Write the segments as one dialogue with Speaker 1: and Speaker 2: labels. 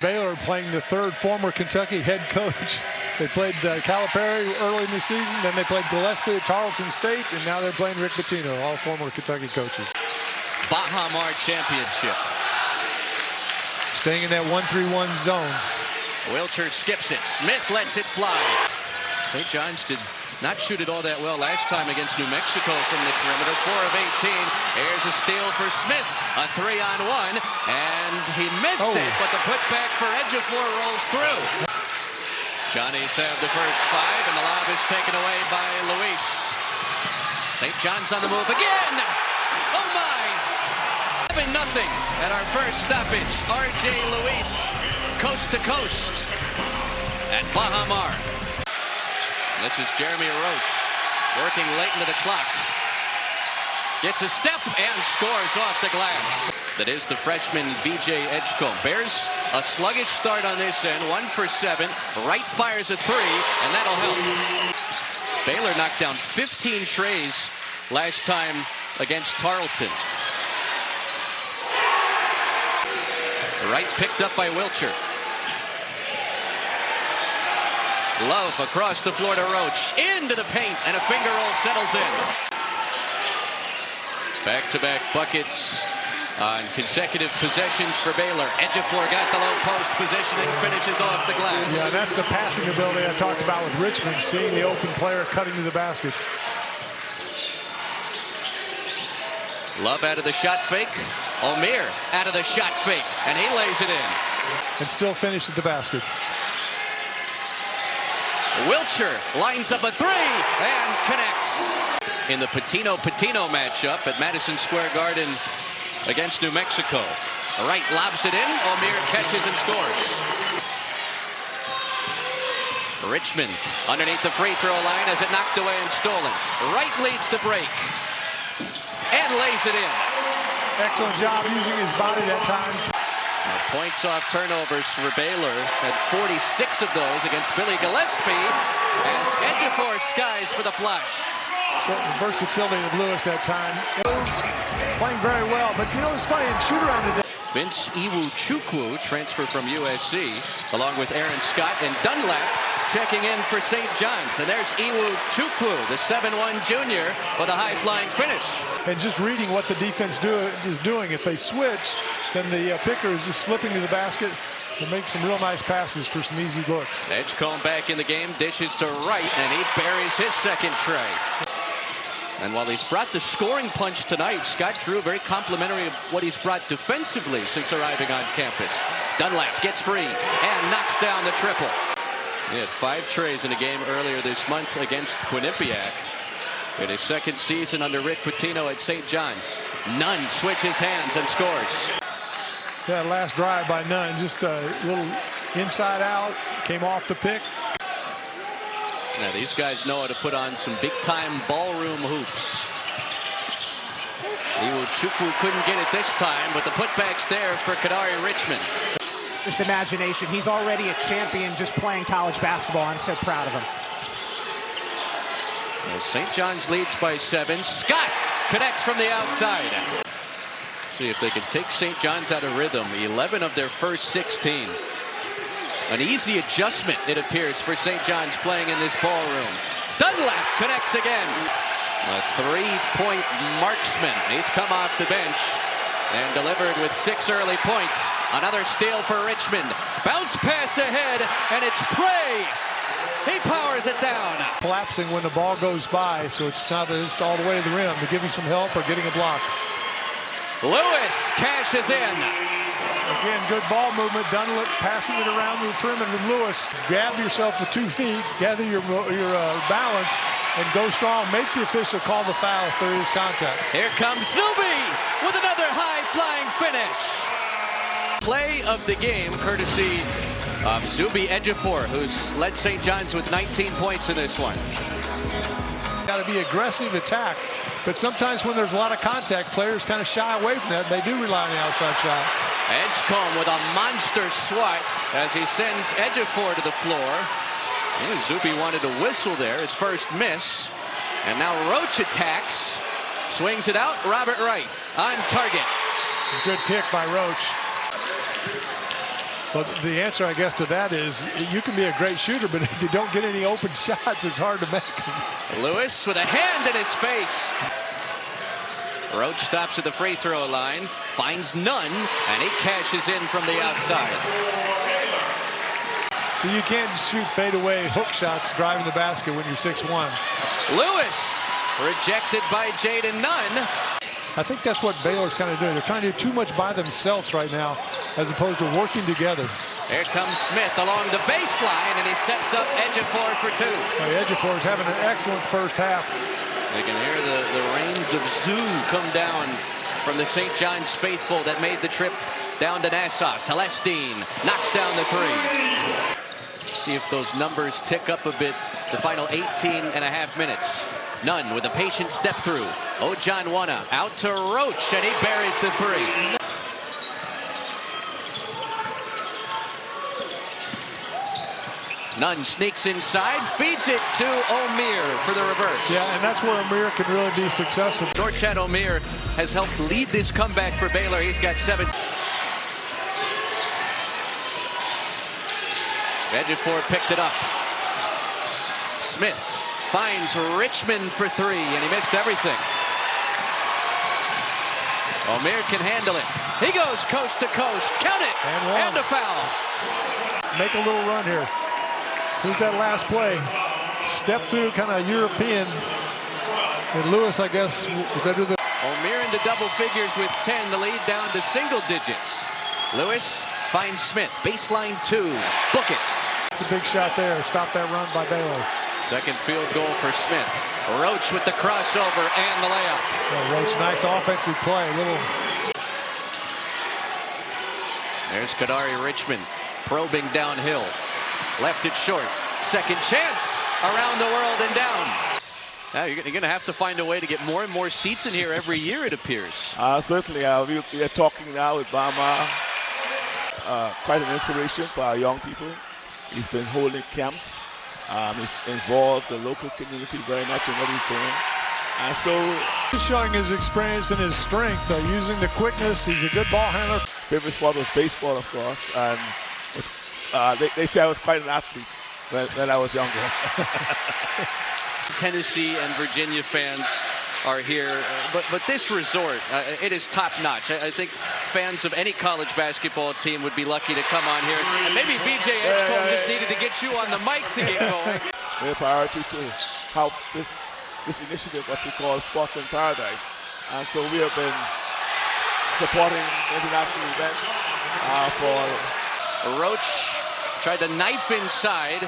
Speaker 1: Baylor playing the third former Kentucky head coach. They played Calipari early in the season, then they played Gillespie at Tarleton State, and now they're playing Rick Pitino, all former Kentucky coaches.
Speaker 2: Baha Mar Championship.
Speaker 1: Staying in that 1-3-1 zone.
Speaker 2: Wilcher skips it. Smith lets it fly. St. John's did not shoot it all that well last time against New Mexico from the perimeter. 4 of 18. Here's a steal for Smith. A 3-on-1. And he missed it, but the putback for Ejiofor rolls through. Johnny's have the first 5, and the lob is taken away by Luis. St. John's on the move again. Oh, my. 7-0 at our first stoppage. R.J. Luis, coast to coast at Baha Mar. This is Jeremy Roach working late into the clock. Gets a step and scores off the glass. That is the freshman VJ Edgecombe. Bears a sluggish start on this end. 1 for 7. Wright fires a 3, and that'll help. Baylor knocked down 15 trays last time against Tarleton. Wright picked up by Wilcher. Love across the floor to Roach. Into the paint, and a finger roll settles in. Back-to-back buckets on consecutive possessions for Baylor. Ejiofor got the low post position and finishes off the glass.
Speaker 1: Yeah, that's the passing ability I talked about with Richmond, seeing the open player cutting to the basket.
Speaker 2: Love out of the shot fake. Omier out of the shot fake, and he lays it in.
Speaker 1: And still finished at the basket.
Speaker 2: Wilcher lines up a 3 and connects. In the Pitino matchup at Madison Square Garden against New Mexico. Wright lobs it in. Omier catches and scores. Richmond underneath the free throw line as it knocked away and stolen. Wright leads the break and lays it in.
Speaker 1: Excellent job using his body that time.
Speaker 2: Points off turnovers for Baylor. Had 46 of those against Billy Gillespie. As Ejiofor skies for the flush.
Speaker 1: The versatility of Lewis that time. Playing very well, but you know it's funny, in shoot-around today.
Speaker 2: Vince Iwu-Chukwu, transfer from USC, along with Aaron Scott and Dunlap, checking in for St. John's. And there's Iwu-Chukwu, the 7'1" junior, with a high-flying finish. And
Speaker 1: just reading what the defense is doing. If they switch, then the picker is just slipping to the basket and make some real nice passes for some easy looks.
Speaker 2: Edgecombe back in the game, dishes to Wright, and he buries his second tray. And while he's brought the scoring punch tonight, Scott Drew very complimentary of what he's brought defensively since arriving on campus. Dunlap gets free and knocks down the triple. He had 5 trays in a game earlier this month against Quinnipiac. In his second season under Rick Pitino at St. John's. Nunn switches hands and scores.
Speaker 1: That last drive by Nunn, just a little inside out, came off the pick.
Speaker 2: Now these guys know how to put on some big-time ballroom hoops. Iwu-Chukwu couldn't get it this time, but the putback's there for Kadari Richmond.
Speaker 3: Just imagination. He's already a champion just playing college basketball. I'm so proud of him.
Speaker 2: St. John's leads by 7. Scott connects from the outside. See if they can take St. John's out of rhythm. 11 of their first 16. An easy adjustment, it appears, for St. John's playing in this ballroom. Dunlap connects again. A 3-point marksman. He's come off the bench and delivered with 6 early points. Another steal for Richmond. Bounce pass ahead, and it's Prey. He powers it down.
Speaker 1: Collapsing when the ball goes by, so it's not just all the way to the rim to give you some help or getting a block.
Speaker 2: Lewis cashes in.
Speaker 1: Again, good ball movement. Dunlap passing it around the perimeter. Lewis, grab yourself with 2 feet, gather your balance, and go strong. Make the official call the foul if there is contact.
Speaker 2: Here comes Zuby with another high-flying finish. Play of the game, courtesy of Zuby Ejiofor, who's led St. John's with 19 points in this one.
Speaker 1: Got to be aggressive attack, but sometimes when there's a lot of contact, players kind of shy away from that. They do rely on the outside shot.
Speaker 2: Edgecombe with a monster swat as he sends Ejiofor to the floor. Zuby wanted to whistle there, his first miss. And now Roach attacks, swings it out. Robert Wright on target.
Speaker 1: Good kick by Roach. But the answer, I guess, to that is you can be a great shooter, but if you don't get any open shots, it's hard to make them.
Speaker 2: Lewis with a hand in his face. Roach stops at the free throw line, finds none, and he cashes in from the outside.
Speaker 1: So you can't just shoot fadeaway hook shots driving the basket when you're 6'1".
Speaker 2: Lewis rejected by Jaden Nunn.
Speaker 1: I think that's what Baylor's kind of doing. They're trying to do too much by themselves right now as opposed to working together.
Speaker 2: Here comes Smith along the baseline, and he sets up Ejiofor for two.
Speaker 1: Ejiofor is having an excellent first half.
Speaker 2: You can hear the rains of Zoo come down from the St. John's faithful that made the trip down to Nassau. Celestine knocks down the three. See if those numbers tick up a bit. The final 18.5 minutes. Nunn with a patient step through. Ojanwana out to Roach, and he buries the three. Nunn sneaks inside, feeds it to O'Meara for the reverse.
Speaker 1: Yeah, and that's where O'Meara can really be successful.
Speaker 2: Norchad O'Meara has helped lead this comeback for Baylor. He's got 7. Ejiofor picked it up. Smith finds Richmond for 3, and he missed everything. O'Meara can handle it. He goes coast to coast. Count it! And a foul.
Speaker 1: Make a little run here. Here's that last play. Step through, kind of European. And Lewis, I guess, was under the...
Speaker 2: O'Meara into double figures with 10. The lead down to single digits. Lewis finds Smith. Baseline 2. Book it.
Speaker 1: It's a big shot there. Stop that run by Baylor.
Speaker 2: Second field goal for Smith. Roach with the crossover and the layup.
Speaker 1: Well, Roach, nice offensive play.
Speaker 2: There's Kadari Richmond probing downhill. Left it short. Second chance around the world and down. Now you're going to have to find a way to get more and more seats in here every year, it appears.
Speaker 4: Certainly. We are talking now with Bama. Quite an inspiration for our young people. He's been holding camps. He's involved the local community very much in what he's doing. And so
Speaker 1: he's showing his experience and his strength, using the quickness. He's a good ball handler.
Speaker 4: Favorite sport was baseball, of course. And they say I was quite an athlete when I was younger.
Speaker 2: Tennessee and Virginia fans are here, but this resort, it is top-notch. I think fans of any college basketball team would be lucky to come on here. And maybe VJ Edgecombe just needed to get you on the mic to get going.
Speaker 4: We're a priority to help this initiative, what we call Sports in Paradise. And so we have been supporting international events for...
Speaker 2: Roach tried to knife inside.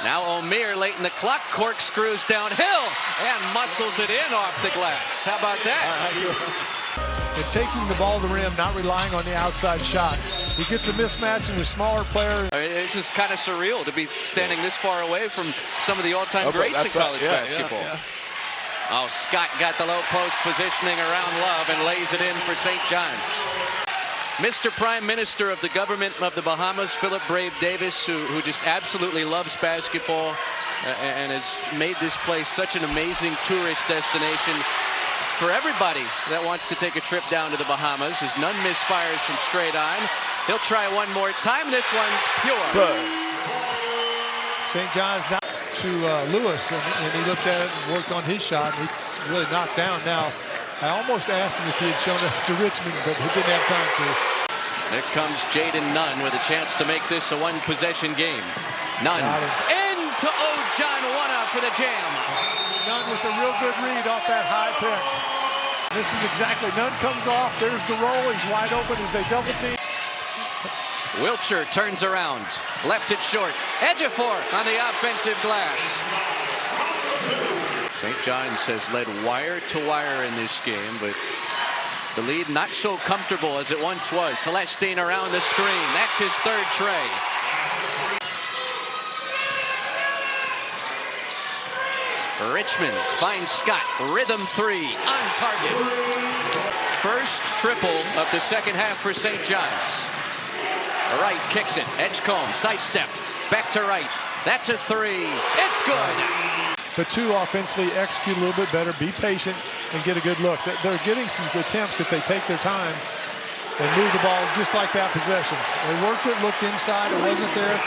Speaker 2: Now O'Meara late in the clock, corkscrews downhill and muscles it in off the glass. How about that?
Speaker 1: And taking the ball to the rim, not relying on the outside shot. He gets a mismatch in the smaller player.
Speaker 2: It's just kind of surreal to be standing this far away from some of the all-time greats in college basketball. Oh, Scott got the low post positioning around Love and lays it in for St. John's. Mr. Prime Minister of the government of the Bahamas, Philip Brave Davis, who just absolutely loves basketball and has made this place such an amazing tourist destination for everybody that wants to take a trip down to the Bahamas. As Nunn misfires from straight on. He'll try one more time. This one's pure.
Speaker 1: St. John's down to Lewis, and he looked at it and worked on his shot. And it's really knocked down now. I almost asked him if he had shown it to Richmond, but he didn't have time to.
Speaker 2: There comes Jaden Nunn with a chance to make this a one-possession game. Nunn into Ojanwana for the jam.
Speaker 1: Nunn with a real good read off that high pick. This is exactly, Nunn comes off, there's the roll, he's wide open as they double team.
Speaker 2: Wiltshire turns around, left it short. Ejiofor on the offensive glass. St. John's has led wire to wire in this game, but the lead not so comfortable as it once was. Celestine around the screen. That's his third tray. Richmond finds Scott. Rhythm 3 on target. First triple of the second half for St. John's. Right kicks it. Edgecombe sidestep. Back to right. That's a 3. It's good.
Speaker 1: The two offensively execute a little bit better, be patient, and get a good look. They're getting some attempts if they take their time. They moved the ball just like that possession. They worked it, looked inside, it wasn't there.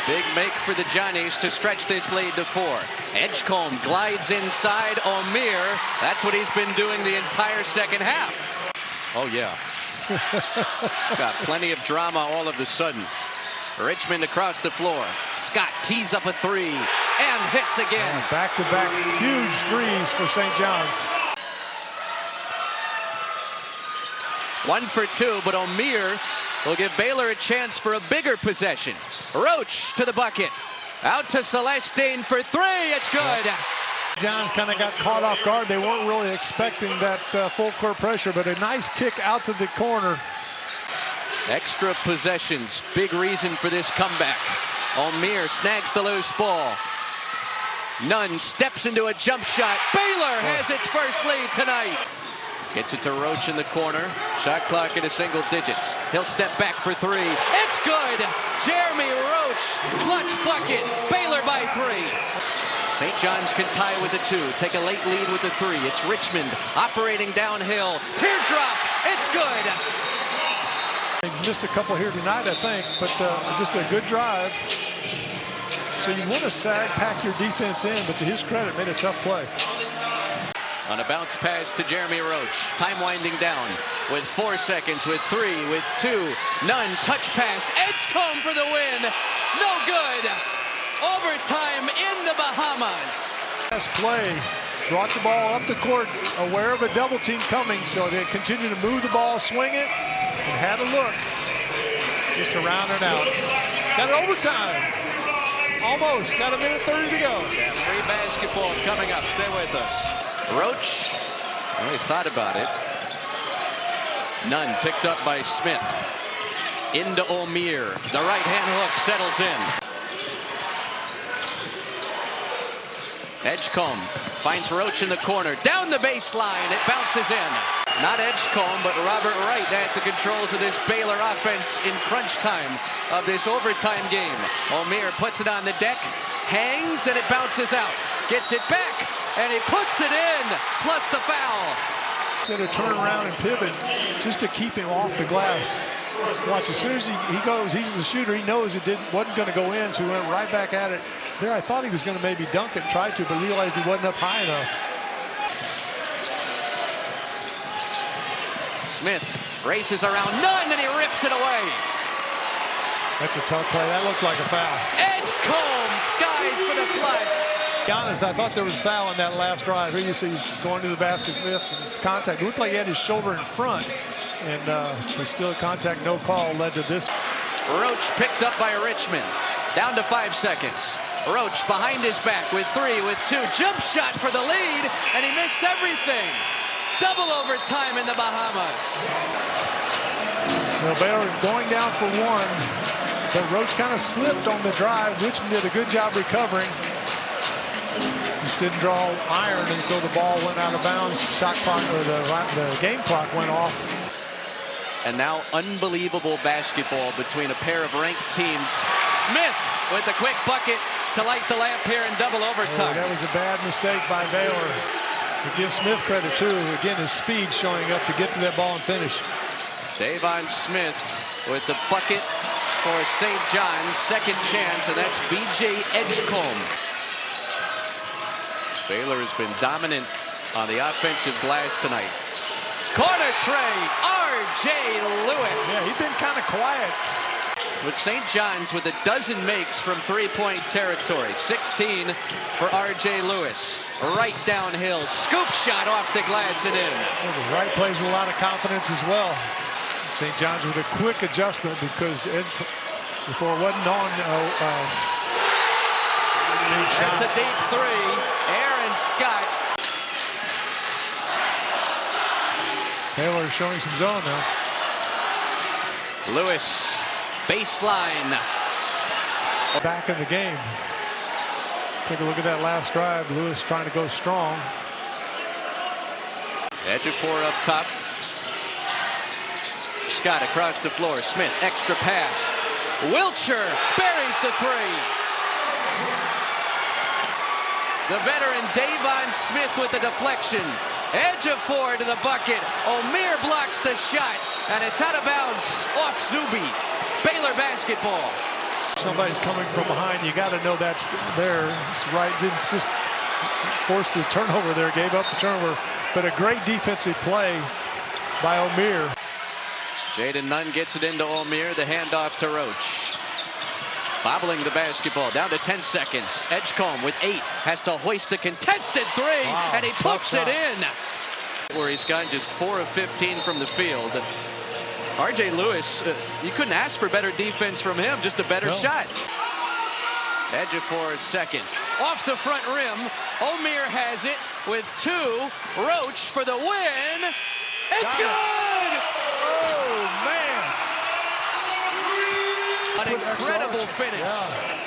Speaker 2: Big make for the Johnnies to stretch this lead to 4. Edgecombe glides inside O'Meara. That's what he's been doing the entire second half. Oh, yeah. Got plenty of drama all of a sudden. Richmond across the floor. Scott tees up a 3 and hits again.
Speaker 1: Back-to-back huge threes for St. John's.
Speaker 2: 1 for 2, but O'Meara will give Baylor a chance for a bigger possession. Roach to the bucket. Out to Celestine for 3. It's good.
Speaker 1: Johns kind of got caught off guard. They weren't really expecting that full court pressure, but a nice kick out to the corner.
Speaker 2: Extra possessions, big reason for this comeback. O'Meara snags the loose ball. Nunn steps into a jump shot. Baylor has its first lead tonight. Gets it to Roach in the corner. Shot clock into single digits. He'll step back for 3. It's good. Jeremy Roach, clutch bucket. Baylor by 3. St. John's can tie with a 2. Take a late lead with a 3. It's Richmond operating downhill. Teardrop. It's good.
Speaker 1: They missed a couple here tonight, I think, but just a good drive. So you want to pack your defense in, but to his credit, made a tough play.
Speaker 2: On a bounce pass to Jeremy Roach. Time winding down with 4 seconds, with 3, with 2. Nunn, touch pass. Edgecombe for the win. No good. Overtime in the Bahamas.
Speaker 1: Last play. Brought the ball up the court, aware of a double team coming, so they continue to move the ball, swing it, and had a look. Just around and out. Got overtime. Almost. Got a minute 30 to go.
Speaker 2: Yeah, free basketball coming up. Stay with us. Roach, well, he thought about it. Nunn picked up by Smith. Into O'Meara. The right-hand hook settles in. Edgecombe finds Roach in the corner. Down the baseline. It bounces in. Not Edgecombe, but Robert Wright at the controls of this Baylor offense in crunch time of this overtime game. O'Meara puts it on the deck. Hangs, and it bounces out. Gets it back, and he puts it in, plus the foul.
Speaker 1: To turn around and pivot just to keep him off the glass. Watch, as soon as he goes, he's the shooter. He knows it wasn't going to go in, so he went right back at it. There, I thought he was going to maybe dunk it, tried to, but realized he wasn't up high enough.
Speaker 2: Smith races around Nunn, and he rips it away.
Speaker 1: That's a tough play. That looked like a foul.
Speaker 2: Edgecombe, skies for the flush.
Speaker 1: Honest, I thought there was foul on that last drive. Here you see he's going to the basket, Smith, and contact. It looked like he had his shoulder in front, and but still contact, no call, led to this.
Speaker 2: Roach picked up by Richmond. Down to 5 seconds. Roach behind his back with 3, with 2. Jump shot for the lead, and he missed everything. Double overtime in the Bahamas.
Speaker 1: Well, Baylor going down for 1, but Roach kind of slipped on the drive. Richmond did a good job recovering. Just didn't draw iron, and so the ball went out of bounds. Shot clock, or the game clock went off.
Speaker 2: And now unbelievable basketball between a pair of ranked teams. Smith with the quick bucket to light the lamp here in double overtime.
Speaker 1: That was a bad mistake by Baylor. To give Smith credit too. Again, his speed showing up to get to that ball and finish.
Speaker 2: Davon Smith with the bucket for St. John's. Second chance, and that's B.J. Edgecombe. Baylor has been dominant on the offensive glass tonight. Corner tray, R.J. Lewis.
Speaker 1: Yeah, he's been kind of quiet.
Speaker 2: With St. John's with a dozen makes from three-point territory. 16 for R.J. Lewis. Right downhill, scoop shot off the glass and in.
Speaker 1: Well, the right plays with a lot of confidence as well. St. John's with a quick adjustment because before it wasn't on.
Speaker 2: That's a deep 3. Aaron Scott.
Speaker 1: Baylor showing some zone now.
Speaker 2: Lewis, baseline.
Speaker 1: Back in the game. Take a look at that last drive. Lewis trying to go strong.
Speaker 2: Edge of 4 up top. Scott across the floor. Smith, extra pass. Wilcher buries the 3. The veteran Davon Smith with the deflection. Edge of 4 to the bucket. O'Meara blocks the shot. and it's out of bounds off Zuby. Baylor basketball.
Speaker 1: Somebody's coming from behind. You got to know that's there. It's right. Didn't just force the turnover there. Gave up the turnover. But a great defensive play by O'Meara.
Speaker 2: Jaden Nunn gets it into O'Meara. The handoff to Roach. Bobbling the basketball down to 10 seconds. Edgecombe with 8 has to hoist a contested 3, and he puts it in. Where he's gone just 4 of 15 from the field. R.J. Lewis, you couldn't ask for better defense from him, just a better shot. Ejiofor second. Off the front rim, O'Meara has it with 2. Roach for the win. It's good!
Speaker 1: Oh, man.
Speaker 2: An incredible finish.
Speaker 1: Yeah.